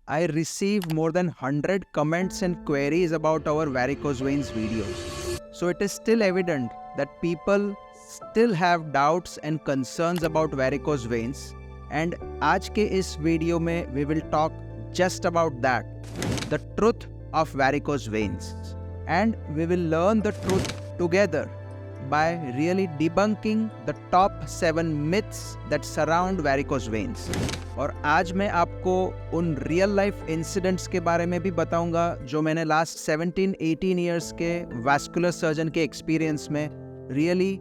I receive more than 100 comments and queries about our varicose veins videos. So it is still evident that people still have doubts and concerns about varicose veins. And आज के इस video में we will talk just about that, the truth of varicose veins. And we will learn the truth together by really debunking the top 7 myths that surround varicose veins. और आज मैं आपको उन real life incidents के बारे में भी बताऊंगा जो मैंने लास्ट 17-18 ईयर्स के वैस्कुलर सर्जन के एक्सपीरियंस में रियली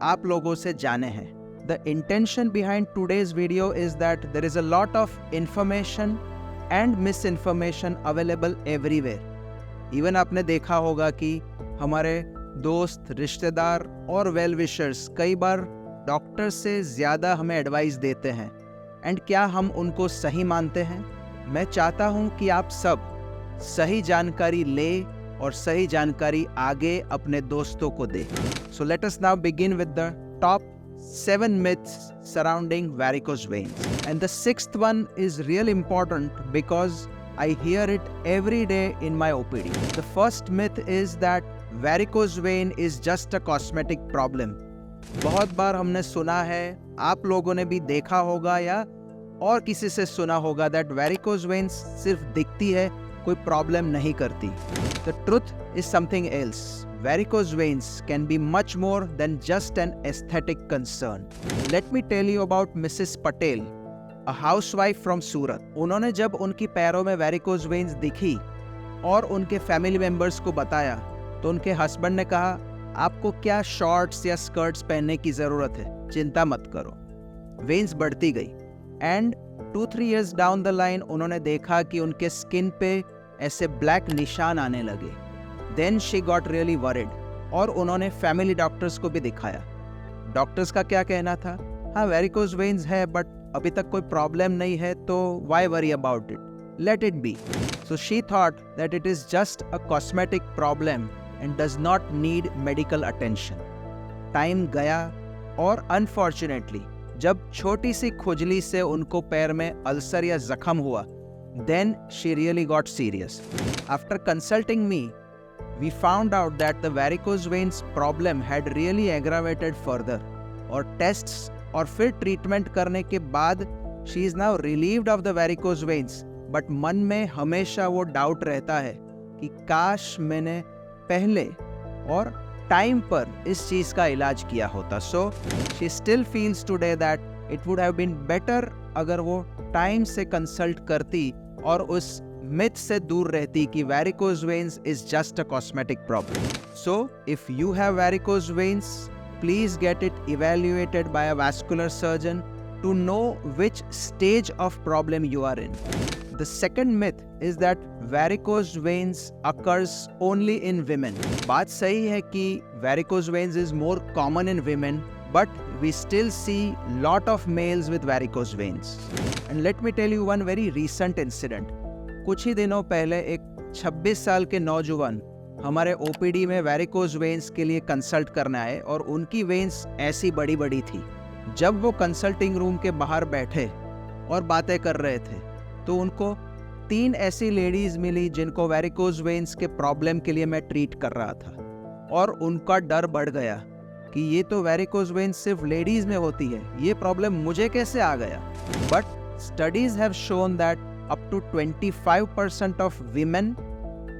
आप लोगों से जाने हैं. The intention behind today's video is that there is a lot of information and misinformation available everywhere. Even आपने देखा होगा कि हमारे दोस्त, रिश्तेदार और वेल विशर्स कई बार डॉक्टर से ज़्यादा हमें एडवाइस देते हैं. एंड क्या हम उनको सही मानते हैं? मैं चाहता हूं कि आप सब सही जानकारी ले और सही जानकारी आगे अपने दोस्तों को दे. So let us now begin with the top 7 myths surrounding varicose veins. And the 6th one is real important because I hear it every day in my OPD. The first myth is that varicose vein is just a cosmetic problem. बहुत बार हमने सुना है, आप लोगों ने भी देखा होगा या और किसी से सुना होगा that varicose veins सिर्फ दिखती है, कोई प्रॉब्लम नहीं करती. The truth is something else. Varicose veins can be much more than just an aesthetic concern. Let me tell you about Mrs. Patel, a housewife from Surat. उन्होंने जब उनकी पैरों में varicose veins दिखी और उनके फैमिली मेंबर्स को बताया तो उनके हस्बैंड ने कहा, आपको क्या शॉर्ट्स या स्कर्ट्स पहनने की ज़रूरत है, चिंता मत करो. वेन्स बढ़ती गई and 2-3 years down the line उन्होंने देखा कि उनके स्किन पे ऐसे ब्लैक निशान आने लगे. Then she got really worried और उन्होंने फैमिली डॉक्टर्स को भी दिखाया. डॉक्टर्स का क्या कहना था? हाँ, वेरिकोज वेन्स है बट अभी तक कोई प्रॉब्लम नहीं है, तो why worry about it, let it be. So she thought that it is just a cosmetic problem and does not need medical attention. Time गया और अनफॉर्चुनेटली जब छोटी सी खुजली से उनको पैर में अल्सर या जख्म हुआ, then she really got serious. After consulting me, we found out that the varicose veins problem had really aggravated further. और टेस्ट्स और फिर ट्रीटमेंट करने के बाद she is now relieved of the varicose veins. But मन में हमेशा वो डाउट रहता है कि काश मैंने पहले और टाइम पर इस चीज का इलाज किया होता. So she still feels today that it would have been better अगर वो टाइम से कंसल्ट करती और उस मिथ से दूर रहती कि varicose veins is just a cosmetic problem. So if you have varicose veins, please get it evaluated by a vascular surgeon to know which stage of problem you are in. The second myth is that varicose veins occurs only in women. बात सही है कि varicose veins is more common in women, but we still see lot of males with varicose veins. And let me tell you one very recent incident. कुछ ही दिनों पहले एक 26 साल के नौजवान हमारे OPD में varicose veins के लिए कंसल्ट करने आए और उनकी veins ऐसी बड़ी बड़ी थी. जब वो कंसल्टिंग रूम के बाहर बैठे और बातें कर रहे थे तो उनको 3 ऐसी लेडीज मिली जिनको वेरिकोज वेन्स के प्रॉब्लम के लिए मैं ट्रीट कर रहा था. और उनका डर बढ़ गया कि ये तो वेरिकोज वेन्स सिर्फ लेडीज में होती है, ये प्रॉब्लम मुझे कैसे आ गया. But studies have shown that up to 25% of women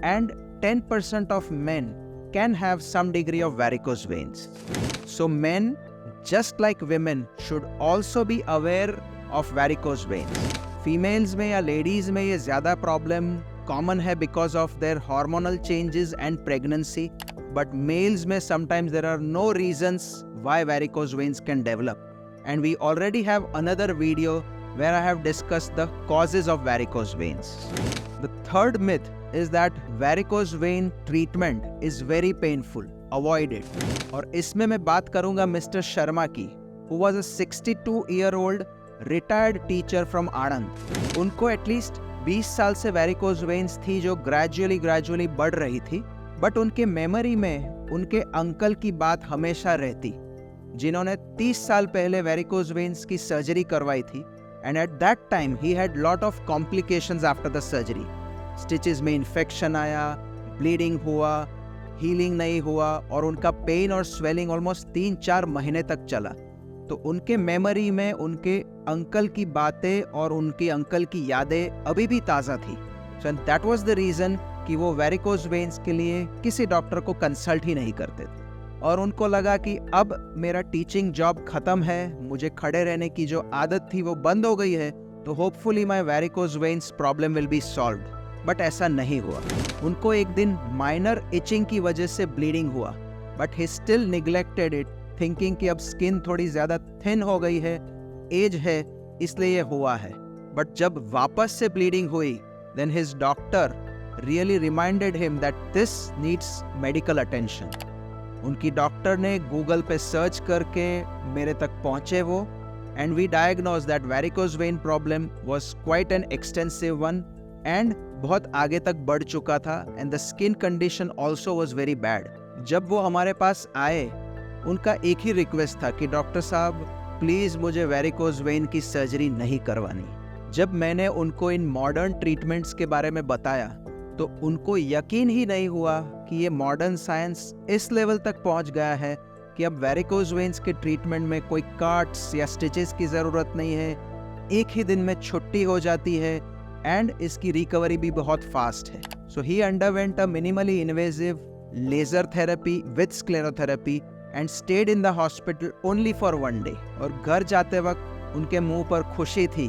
and 10% of men can have some degree of varicose veins. So men just like women should also be aware of varicose veins. Females में या ladies में ये ज़्यादा problem common है because of their hormonal changes and pregnancy, but males में sometimes there are no reasons why varicose veins can develop. And we already have another video where I have discussed the causes of varicose veins. The third myth is that varicose vein treatment is very painful, avoid it. और इसमें मैं बात करूंगा mister Sharma की, who was a 62-year-old retired teacher from Anand. उनको at least 20 साल से varicose veins थी जो ग्रेजुअली बढ़ रही थी. बट उनके मेमोरी में उनके अंकल की बात हमेशा रहती जिन्होंने 30 साल पहले वेरिकोज वेन्स की सर्जरी करवाई थी and at that time he had lot of complications after the surgery. Stitches में infection आया, bleeding हुआ, healing नहीं हुआ और उनका pain और swelling almost 3-4 महीने तक चला. तो उनके मेमोरी में उनके अंकल की बातें और उनके अंकल की यादें अभी भी ताज़ा थी. So and that was the reason कि वो वेरिकोज वेन्स के लिए किसी डॉक्टर को कंसल्ट ही नहीं करते थे. और उनको लगा कि अब मेरा टीचिंग जॉब खत्म है, मुझे खड़े रहने की जो आदत थी वो बंद हो गई है, तो hopefully my varicose veins problem will be solved. But ऐसा नहीं हुआ. उनको एक दिन माइनर इचिंग की वजह से ब्लीडिंग हुआ, but he still neglected it, thinking कि अब स्किन थोड़ी ज़्यादा थिन हो गई है, एज है, इसलिए ये हुआ है. बट जब वापस से ब्लीडिंग हुई, then his doctor really reminded him that this needs medical attention. उनकी डॉक्टर ने गूगल पे सर्च करके मेरे तक पहुंचे वो, and we diagnosed that varicose vein problem was quite an extensive one and बहुत आगे तक बढ़ चुका था, and the skin condition also was very bad. जब वो हमारे पास आए, उनका एक ही रिक्वेस्ट था कि डॉक्टर साहब प्लीज़ मुझे वेरिकोज वेन की सर्जरी नहीं करवानी. जब मैंने उनको इन मॉडर्न ट्रीटमेंट्स के बारे में बताया तो उनको यकीन ही नहीं हुआ कि ये मॉडर्न साइंस इस लेवल तक पहुंच गया है कि अब वेरिकोज वेन्स के ट्रीटमेंट में कोई काट्स या स्टिचेस की ज़रूरत नहीं है, एक ही दिन में छुट्टी हो जाती है एंड इसकी रिकवरी भी बहुत फास्ट है. So he underwent a minimally invasive laser therapy with sclerotherapy and stayed in the hospital only for 1 day. और घर जाते वक्त उनके मुंह पर खुशी थी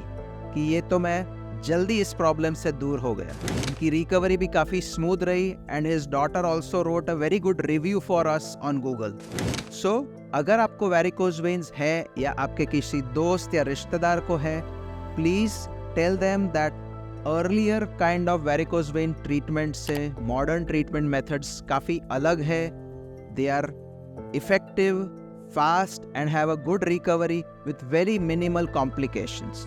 कि ये तो मैं जल्दी इस प्रॉब्लम से दूर हो गया. उनकी रिकवरी भी काफ़ी स्मूथ रही and his daughter also wrote a very good review for us on Google. So अगर आपको वेरिकोज वेन्स है या आपके किसी दोस्त या रिश्तेदार को है, please tell them that earlier kind of varicose vein treatment से मॉडर्न ट्रीटमेंट मेथड्स काफ़ी अलग है. They are effective, fast and have a good recovery with very minimal complications.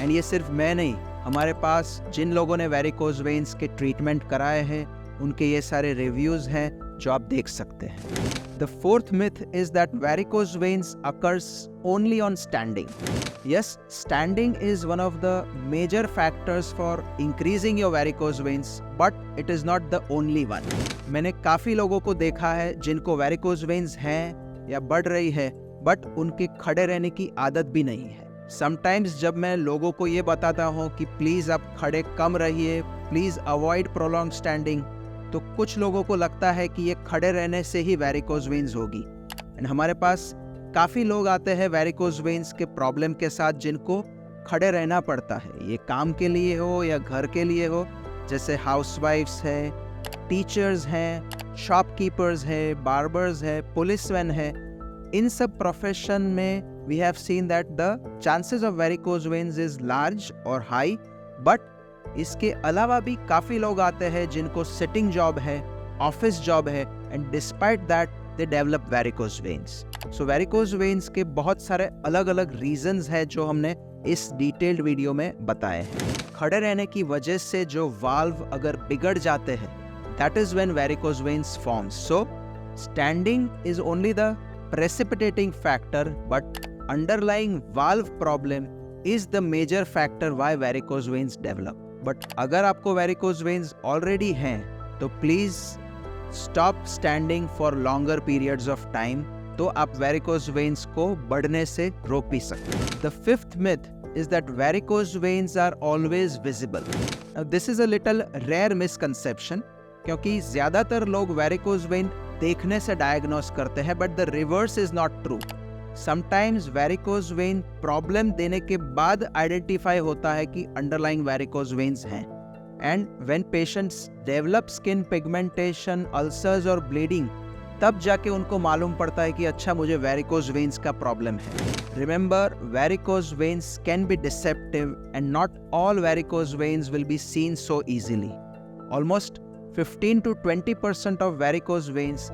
And ये सिर्फ मैं नहीं, हमारे पास जिन लोगों ने वेरिकोज वेन्स के ट्रीटमेंट कराए हैं उनके ये सारे रिव्यूज हैं जो आप देख सकते हैं. The fourth myth is that varicose veins occurs only on standing. Yes, standing is one of the major factors for increasing your varicose veins, but it is not the only one. मैंने काफ़ी लोगों को देखा है जिनको varicose veins हैं या बढ़ रही है, बट उनके खड़े रहने की आदत भी नहीं है. समटाइम्स जब मैं लोगों को ये बताता हूँ कि प्लीज़ आप खड़े कम रहिए, प्लीज़ अवॉइड प्रोलॉन्ग स्टैंडिंग, तो कुछ लोगों को लगता है कि ये खड़े रहने से ही वेरिकोज वेन्स होगी. एंड हमारे पास काफ़ी लोग आते हैं वेरिकोज वेन्स के प्रॉब्लम के साथ जिनको खड़े रहना पड़ता है, ये काम के लिए हो या घर के लिए हो, जैसे हाउसवाइफ्स है, टीचर्स हैं, शॉपकीपर्स है, बार्बर्स है, पुलिसमैन है. इन सब प्रोफेशन में we have seen that the chances of varicose veins is large और हाई. बट इसके अलावा भी काफ़ी लोग आते हैं जिनको सिटिंग जॉब है, ऑफिस जॉब है, and despite that they develop varicose veins. So varicose veins के बहुत सारे अलग अलग रीजंस हैं जो हमने इस डिटेल्ड वीडियो में बताए हैं. खड़े रहने की वजह से जो वाल्व अगर बिगड़ जाते हैं, that is when varicose veins forms. So standing is only the precipitating factor, but underlying valve problem is the major factor why varicose veins develop. But अगर आपको varicose veins already हैं, तो please stop standing for longer periods of time, तो आप varicose veins को बढ़ने से रोक भी सकते हैं. The fifth myth is that varicose veins are always visible. Now this is a little rare misconception, क्योंकि ज़्यादातर लोग वेरिकोज वेन देखने से डायग्नोस करते हैं, but the reverse is not true. Sometimes varicose vein problem देने के बाद आइडेंटिफाई होता है कि अंडरलाइंग वेरिकोज वेन्स हैं. And when patients develop skin pigmentation, ulcers और ब्लीडिंग, तब जाके उनको मालूम पड़ता है कि अच्छा मुझे वेरिकोज वेन्स का प्रॉब्लम है. Remember, varicose veins can be deceptive and not all varicose veins will be seen so easily. Almost 15 to 20% of varicose veins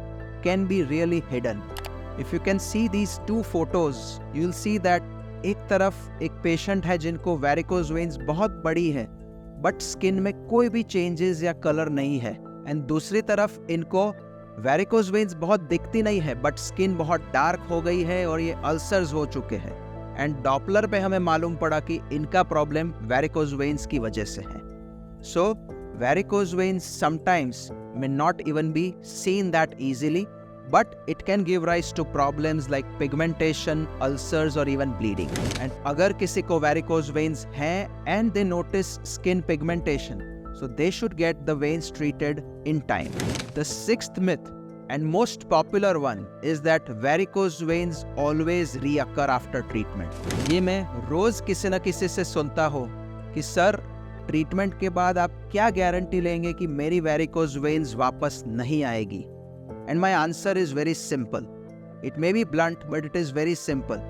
can be really hidden. If you can see these two photos, you'll see that एक तरफ एक patient है जिनको varicose veins बहुत बड़ी है, but skin में कोई भी चेंजेस या कलर नहीं है, एंड दूसरी तरफ इनको वेरिकोज वेन्स बहुत दिखती नहीं है, बट स्किन बहुत डार्क हो गई है और ये अल्सर्स हो चुके हैं. एंड डॉपलर पे हमें मालूम पड़ा कि इनका प्रॉब्लम वेरिकोज वेन्स की वजह से है. So varicose veins sometimes may not even be seen that easily, but it can give rise to problems like pigmentation, ulcers or even bleeding. And अगर किसी को varicose veins हैं and they notice skin pigmentation, so they should get the veins treated in time. The sixth myth and most popular one is that varicose veins always reoccur after treatment. ये मैं रोज किसी न किसी से सुनता हूँ कि सर ट्रीटमेंट के बाद आप क्या गारंटी लेंगे कि मेरी वेरिकोज वेन्स वापस नहीं आएगी. And my answer is very simple. It may be blunt but it is very simple.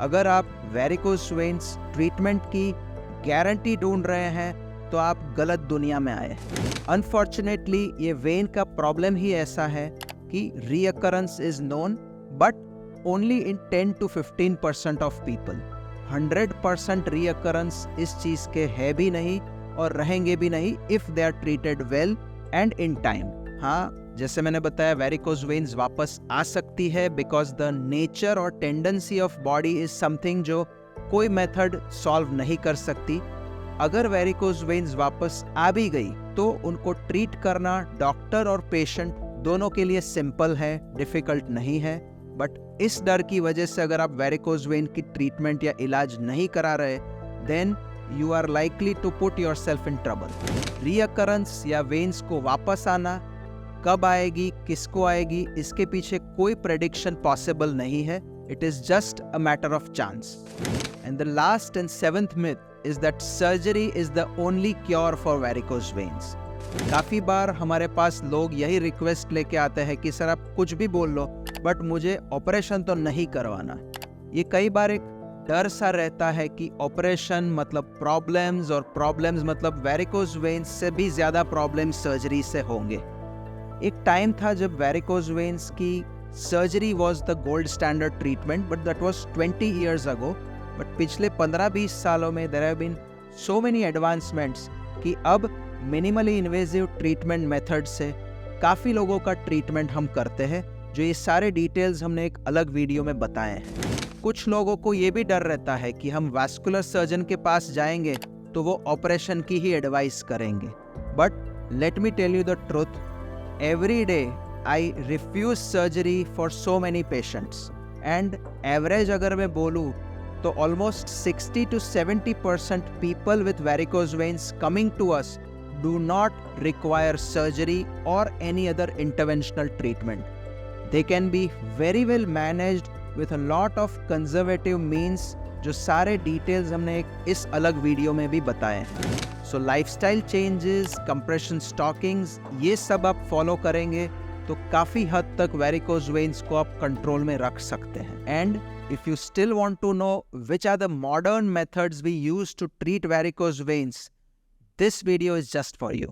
अगर आप वेरिकोज वेन्स ट्रीटमेंट की गारंटी ढूंढ रहे हैं तो आप गलत दुनिया में आए. अनफॉर्चुनेटली ये वेन का प्रॉब्लम ही ऐसा है कि recurrence is known but only in 10 to 15% of people. 100% recurrence इस चीज के है भी नहीं और रहेंगे भी नहीं if they are treated well and in time. हाँ, जैसे मैंने बताया वेरिकोज वेन्स वापस आ सकती है बिकॉज द नेचर और tendency of body is something जो कोई मेथड सॉल्व नहीं कर सकती. अगर वेरिकोज वेन्स वापस आ भी गई तो उनको ट्रीट करना डॉक्टर और पेशेंट दोनों के लिए सिंपल है, डिफिकल्ट नहीं है. बट इस डर की वजह से अगर आप वेरिकोज वेन की ट्रीटमेंट या इलाज नहीं करा रहे then you are likely to put yourself in trouble. Recurrence या वेन्स को वापस आना कब आएगी, किसको आएगी, इसके पीछे कोई प्रेडिक्शन पॉसिबल नहीं है. It is just a matter of chance. And the last and seventh myth is that surgery is the only cure for varicose veins. काफी बार हमारे पास लोग यही रिक्वेस्ट लेके आते हैं कि सर आप कुछ भी बोल लो बट मुझे ऑपरेशन तो नहीं करवाना. ये कई बार एक डर सा रहता है कि ऑपरेशन मतलब प्रॉब्लम्स और प्रॉब्लम्स मतलब वेरिकोज वेन्स से भी ज्यादा प्रॉब्लम्स सर्जरी से होंगे. एक टाइम था जब वेरिकोज वेन्स की surgery was the gold standard treatment but that was 20 years ago. But पिछले 15-20 सालों में there have been so many advancements कि अब मिनिमली इन्वेजिव ट्रीटमेंट मेथड से काफ़ी लोगों का ट्रीटमेंट हम करते हैं, जो ये सारे डिटेल्स हमने एक अलग वीडियो में बताए हैं. कुछ लोगों को ये भी डर रहता है कि हम वैस्कुलर सर्जन के पास जाएंगे तो वो ऑपरेशन की ही एडवाइस करेंगे. But let me tell you the truth, every day I refuse surgery for so many patients and average अगर मैं बोलूँ तो almost 60 to 70% people with varicose veins coming to us do not require surgery or any other interventional treatment. They can be very well managed with a lot of conservative means, जो सारे details हमने एक इस अलग video में भी बताए हैं. सो लाइफस्टाइल चेंजेस, कंप्रेशन स्टॉकिंग्स, ये सब आप फॉलो करेंगे तो काफ़ी हद तक वेरिकोज वेन्स को आप कंट्रोल में रख सकते हैं. And if you still want to know which are the modern methods we use to treat varicose veins, this video is just for you.